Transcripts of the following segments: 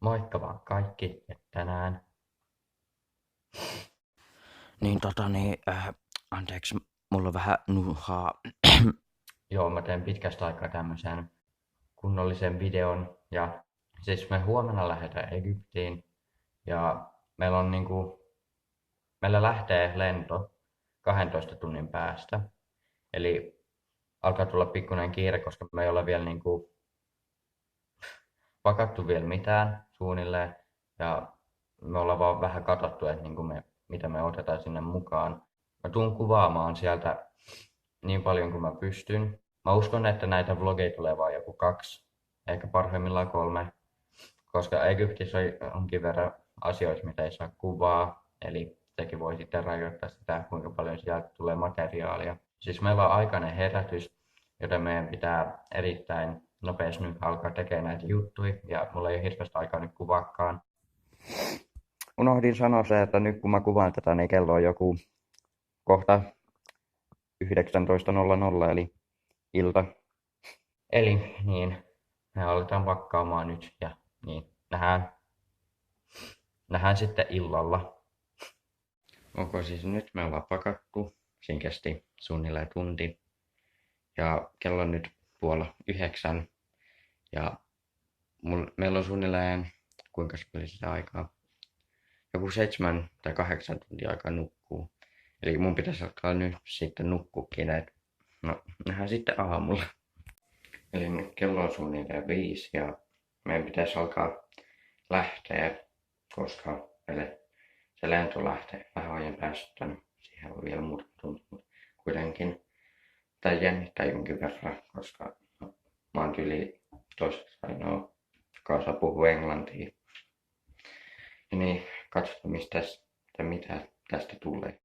Moikka vaan kaikki, että tänään. Anteeksi, mulla on vähän nuhaa. Joo, mä teen pitkästä aikaa tämmöisen kunnollisen videon. Ja siis me huomenna lähdetään Egyptiin. Ja meillä lähtee lento 12 tunnin päästä. Eli alkaa tulla pikkuinen kiire, koska me ei ole vielä pakattu vielä mitään suunnilleen. Ja me ollaan vaan vähän katsottu, että mitä me otetaan sinne mukaan. Mä tuun kuvaamaan sieltä niin paljon kuin mä pystyn. Mä uskon, että näitä vlogeja tulee vain joku 2, ehkä parhaimmillaan 3, koska Egyptissä onkin verran asioita, mitä ei saa kuvaa, eli sekin voi sitten rajoittaa sitä, kuinka paljon sieltä tulee materiaalia. Siis meillä on aikainen herätys, joten meidän pitää erittäin nopeasti nyt alkaa tekemään näitä juttuja, ja mulla ei ole hirveästi aikaa nyt kuvaakaan. Unohdin sanoa se, että nyt kun mä kuvaan tätä, niin kello on joku kohta 19.00 eli ilta. Eli niin, me aletaan pakkaamaan nyt ja niin, nähdään sitten illalla. Siis nyt me ollaan pakattu. Siinä kesti suunnilleen tunti. Ja kello on nyt 8:30. Ja meillä on suunnilleen, kuinka paljon sitä aikaa? Joku 7 tai 8 tuntia aikaa nukkuu. Eli mun pitäisi alkaa nyt sitten nukkuukin. No, nähdään sitten aamulla. Eli nyt kello on suunnilleen 5 ja meidän pitäisi alkaa lähteä, koska se lento lähtee vähän ajan päästä. Siihen on vielä muutama tunti, mutta kuitenkin tämä jännittää jonkin verran, koska mä oon tyyli toiseksi ainoa, joka osaa puhua englantia. Ja niin, katsotaan mitä tästä tulee.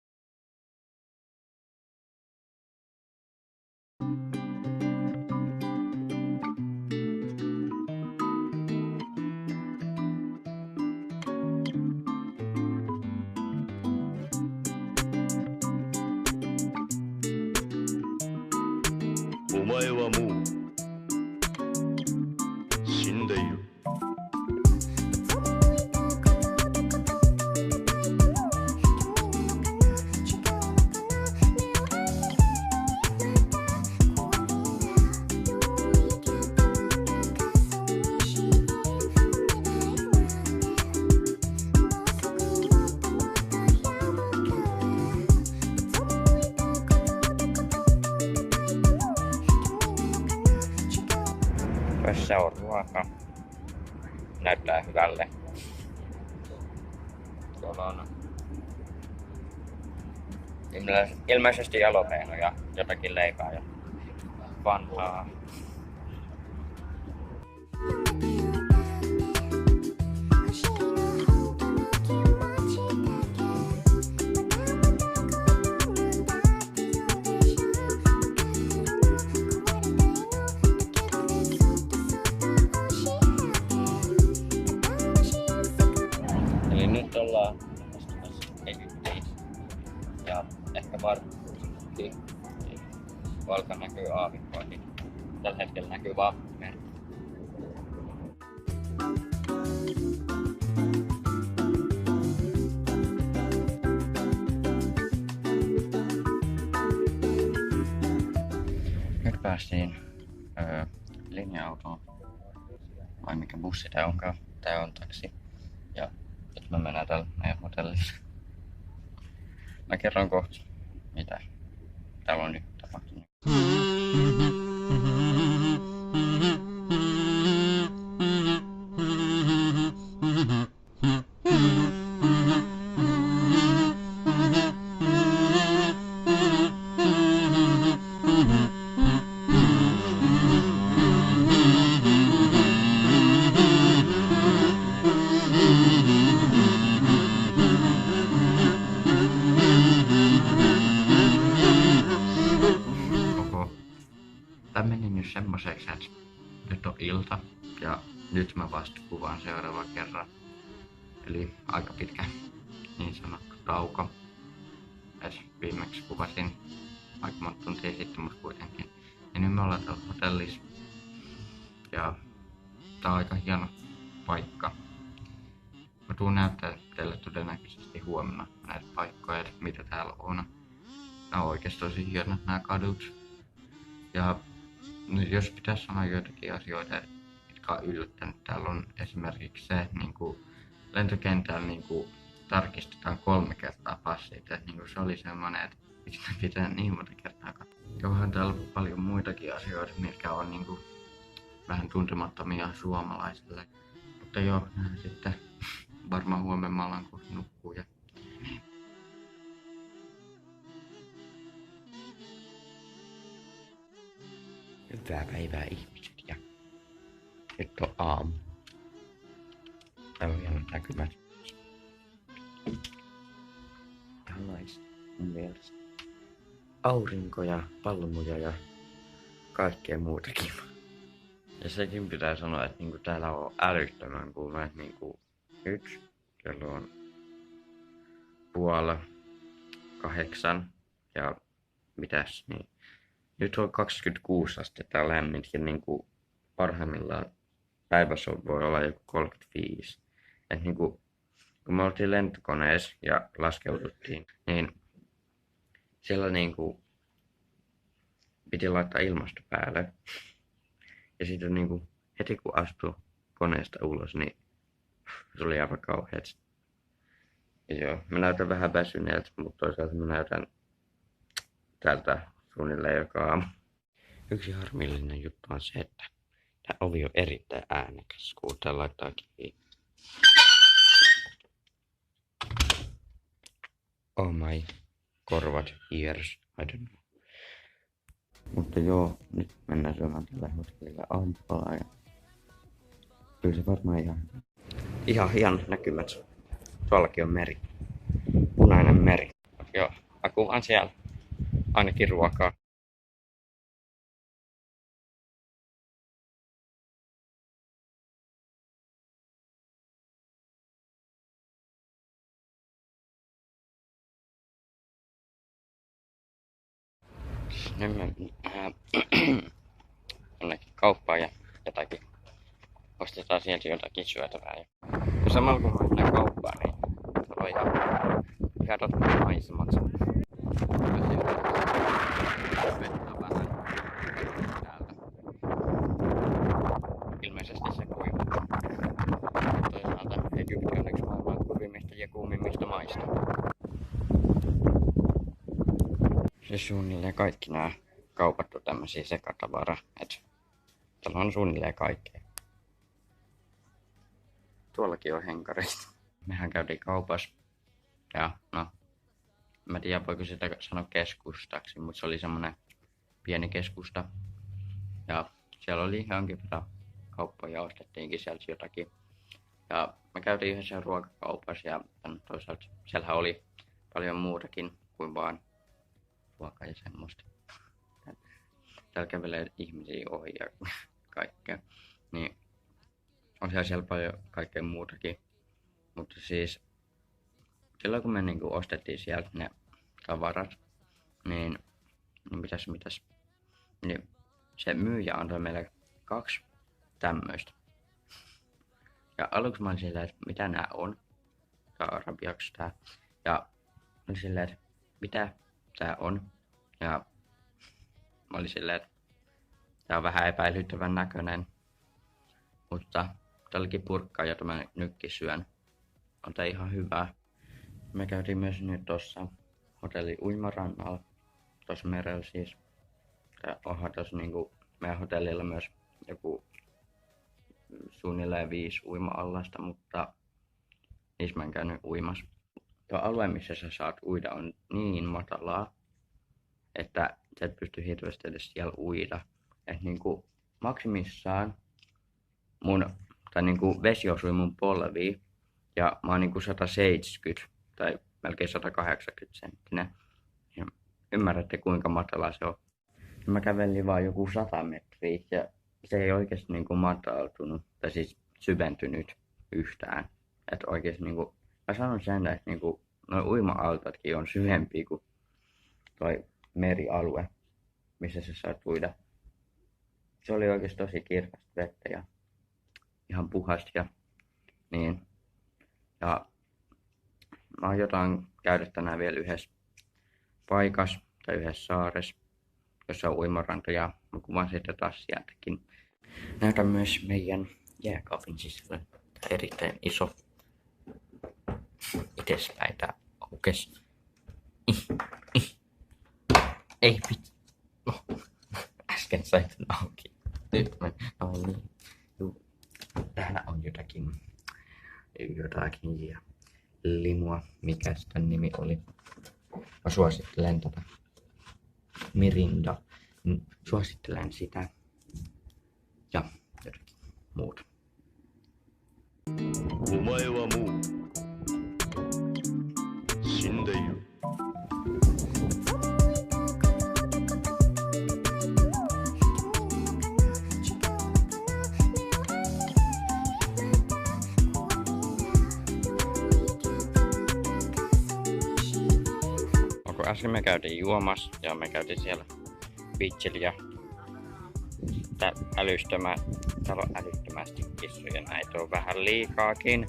Tässä on ruoka. Näyttää hyvälle. Tuolla on ilmeisesti jalopeeno ja jotakin leipää ja vanhaa. Eli nyt ollaan Egyptiin ja ehkä varmasti valka näkyy aavikkoihin. Tällä hetkellä näkyy vaan meri. Nyt päästiin linja-autoon, vai mikä bussi tää onkaan, tää on taksi. Ja nyt me mennään täällä meidän hotellissa. Mä kerron kohta, mitä täällä on nyt tapahtunut. Tää meni nyt semmoiseksi, että nyt on ilta ja nyt mä vasta kuvaan seuraavan kerran. Eli aika pitkä niin sanottu tauko. Et viimeksi kuvasin aika monta tuntia sitten, mutta kuitenkin. Ja nyt me ollaan täällä hotellissa. Ja tää on aika hieno paikka. Mä tuun näyttää teille todennäköisesti huomenna näitä paikkoja, mitä täällä on. Nää on oikeesti tosi hienot nää kadut. Ja jos pitäisi sanoa joitakin asioita, jotka on yllättänyt, täällä on esimerkiksi se, niinku lentokentällä niinku tarkistetaan 3 kertaa passit. Et niinku se oli semmonen, että miksi pitää niin monta kertaa katsoa. Ja onhan täällä paljon muitakin asioita, mitkä on niinku vähän tuntemattomia suomalaisille. Mutta joo, nähdään sitten varmaan huomenna alan kun nukkuu. Ja Hyvää päivää ihmiset ja nyt on aamu. Täällä on hienot näkymät. Tällais mun mielestä. Aurinko ja palmuja ja kaikkea muutakin. Ja sekin pitää sanoa, että niinku täällä on älyttömän kuuma, että niinku nyt kello on 7:30 ja mitäs niin. Nyt on 26 astetta lämmintä ja niinku parhaimmillaan päivässä voi olla joku 35. Et niinku kun me oltiin lentokoneessa ja laskeuduttiin, niin siellä niinku piti laittaa ilmasto päälle. Ja sitten niinku heti kun astui koneesta ulos, niin se oli aivan kauheat. Ja joo, mä näytän vähän väsyneeltä, mutta toisaalta mä näytän tältä suunnilleen joka aamu. Yksi harmillinen juttu on se, että tämä ovi on erittäin äänekäs, kun tää laittaa kiinni. Oh my korvat, ears, I don't know. Mutta joo, nyt mennään syömään tällä hotellilla aamupalaa ja kyllä se varmaan ihan hienot näkymät. Tuollakin on meri. Punainen meri. Joo, mä kuvaan siellä ainakin ruokaa. Nyt me jonnekin kauppaan ja jotakin. Ostetaan sieltä jotakin syötävää. Ja samalla kun mä mennään kauppaan, niin on ihan maisemat. Vettä vähän täältä. Ilmeisesti se kuivaa. Toisaalta Egypti on yksi maailman kuivimmista ja kuumimmista maista. Se suunnilleen kaikki nämä kaupat on tämmösiä sekatavara, että täällä on suunnilleen kaikkea. Tuollakin on henkareita. Mehän käytiin kaupassa ja no, mä tiedän voiko sitä sanoa keskustaksi, mutta se oli semmonen pieni keskusta. Ja siellä oli jonkin verran kauppoja ja ostettiinkin sieltä jotakin. Ja mä käytiin yhdessä ruokakaupassa ja toisaalta siellähän oli paljon muutakin kuin vaan ruokaa ja semmoista. Täällä kävelee ihmisiä ohi ja kaikkea. Niin on siellä paljon kaikkea muutakin. Mutta siis silloin kun me niinku ostettiin sieltä ne tavarat, niin mitäs, niin se myyjä antoi meille 2 tämmöistä. Ja aluksi mä olin silleen, että mitä nää on. Tää on arabiaksi tää. Ja mä olin silleen, että mitä tää on. Ja mä olin silleen, että tää on vähän epäilyttävän näköinen. Mutta tälläkin purkkaa, jota mä nytkin syön. On tää ihan hyvää. Me käytiin myös nyt tossa hotelli uimarannalla. Tossa merellä siis. Tää onhan tossa niinku meidän hotellilla myös joku suunnilleen 5 uima-allasta, mutta niissä mä en käynyt uimassa. Tuo alue, missä sä saat uida, on niin matalaa, että sä et pysty hirveästi edes siellä uida. Et niinku maksimissaan niinku vesi osui mun polviin ja mä oon niinku 170 tai melkein 180 senttinen. Ja ymmärrätte kuinka matala se on. Ja mä kävelin vaan joku 100 metriä ja se ei oikeesti niinku mataltunut tai siis syventynyt yhtään. Et oikeesti niinku, mä sanon sen, että niinku noi uima-altotkin on syvempiä kuin toi merialue, missä sä saat uida. Se oli oikeesti tosi kirkasta vettä ja ihan puhasta ja niin. Ja mä aiotaan käydä tänään vielä yhdessä paikassa tai yhdessä saaressa, jossa on uimaranta, ja mä kuvaan sitten taas sieltäkin. Näytän myös meidän jääkaapin sisällä. Tää erittäin iso. Itespäin tää aukes. Ei vittu. No. Äsken sait sen auki. Nyt mä... No niin. Täällä on jotakin ja limua. Mikäs tän nimi oli? Mä suosittelen tätä. Mirinda. Suosittelen sitä. Ja jotakin muuta. お前はもう死んでいる。Äsken me käytiin juomassa ja me käytiin siellä beachillä ja täällä on älyttömästi kissoja, näitä on vähän liikaakin.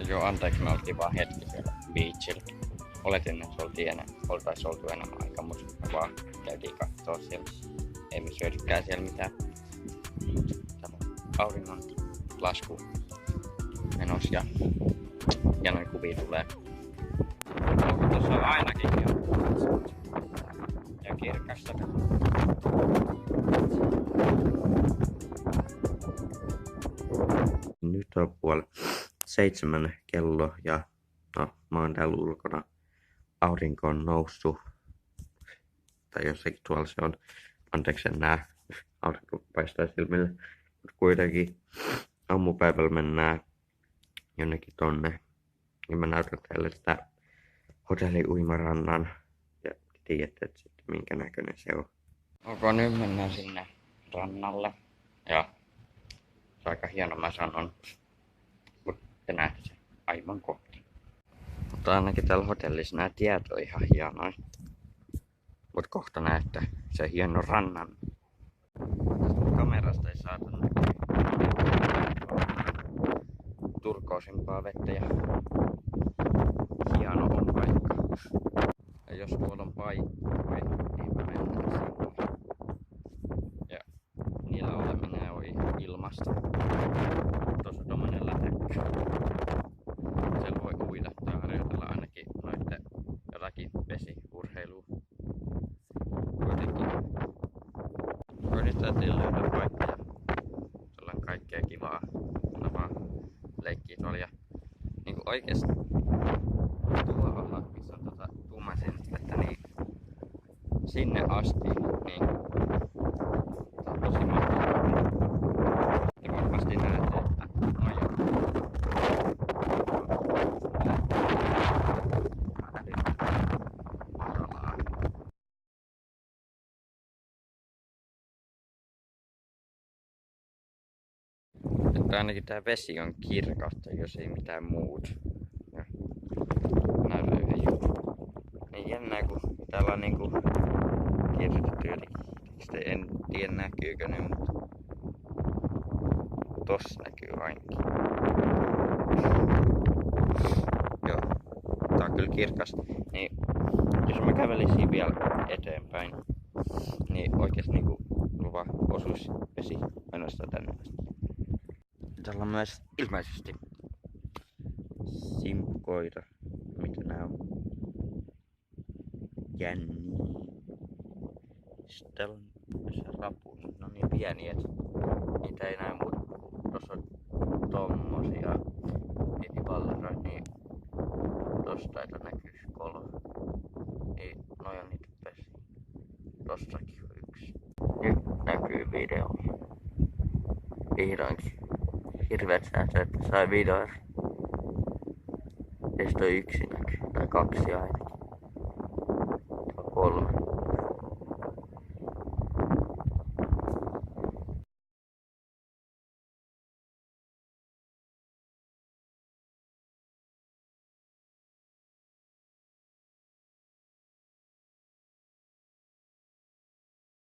Joo, anteeksi, me oltiin vaan hetki siellä beachillä. Oletin, että oltais oltu enemmän aikaa, mutta me vaan käytiin kattoo siellä. Ei me syödykään siellä mitään. Täällä on auringon lasku menossa ja noin kuvia tulee. Tuossa on ainakin ja kirkasta. Nyt on 6:30 kello ja mä oon täällä ulkona. Aurinko on noussut. Tai jossakin tuolla se on. Anteeksi, en näe. Aurinko paistaa silmille. Mutta kuitenkin aamupäivällä mennään jonnekin tonne. Ja mä näytän teille sitä hotelli-uimarannan. Ja tiedätte sitten minkä näköinen se on. Nyt mennään sinne rannalle. Ja se on aika hieno, mä sanon. Mutta te näette sen aivan kohta. Mutta ainakin täällä hotellissa nämä tiet on ihan hienoja. Mut kohta näette se hieno rannan. Kamerasta ei saatu turkoosimpaa vettä ja hieno on paikka. Ja jos tuolla on paikkoja, niin me mennään sinne. Ja niillä oleminen on ihan ilmasta. Tuossa on tommonen lätäkkö. Siellä voi uida tai harjoitella ainakin noitten jotakin vesiurheilua. Kuitenkin yritettiin löydä paikka ja siellä on kaikkea kivaa. Mä vaan leikkii tuolla ja niinku oikeesti tuolla missä on tummasinistä, niin sinne asti niin tää on tosi mahtavaa. Te varmasti näette, että että ainakin tää vesi on kirkasta, jos ei mitään muut. Ja näytän yhden jutun. Niin jännää, kun täällä on niinku kirjoitettu jotenkin. En tiedä näkyykö ne, mutta tossa näkyy ainakin. Joo, tää on kyllä kirkas. Niin, jos mä kävelisin vielä eteenpäin, niin oikeesti niinku luva osuisi vesi ainoastaan tänne asti. Täällä on myös ilmeisesti simpukoita. Mitä nää on? Jänni. Sitten täällä on se rapu. Ne on niin pieniä, että niitä ei näe muuta. Tossa on tommosia etivalleroita, niin tosta ei näkyis 3. Niin noi on niitä vesiä. Tossakin on 1. Nyt näkyy video. Vihdoinkin. Hirveet säästöt, että sai videoida. Teistä on 1 näkyy, tai 2 aina.